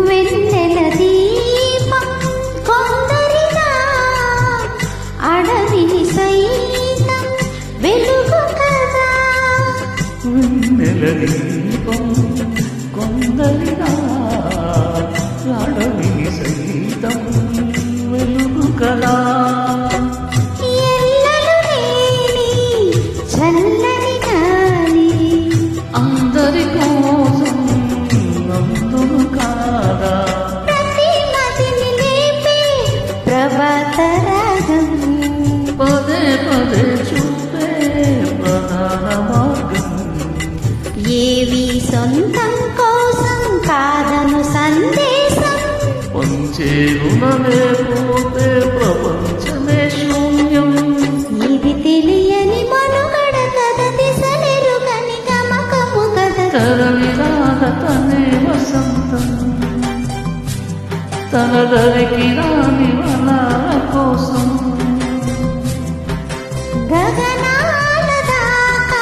వెన్నెల దీపం కొందరిగా అడవిని సైతం వెలుగు కదా. వెన్నెల దీపం కొందరిగా అడవిని సైతం వెలుగు కదా. ఎల్లలు లేని చల్లని గాలి అందరి కోసం అందును కాదా. ప్రతి మదిని లేపే ప్రభాత రాగం పదే పదే చూపే ప్రధాన మార్గం. ఏవి సొంతం కోసం కాదను సందేశం. పంచే రుణమే పోతే ప్రపంచమే శూన్యం. ఇది తెలియని మనుగడ కథ దిశలెరుగని గమకము కథ. తరలి రాగ తనే వసంతం తన దరికి రాని వనాల కోసం. గగనాల దాకా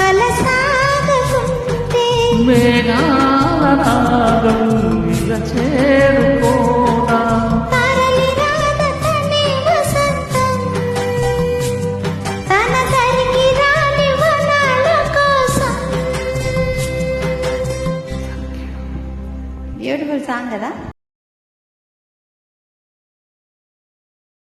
అలసాగకుంటే మేఘాల రాగం ఇల చేరుకోదా. తరలి రాగ తనే వసంతం తన దరికి రాని వనాల కోసం. బ్యూటిఫుల్ సాంగ్ కదా.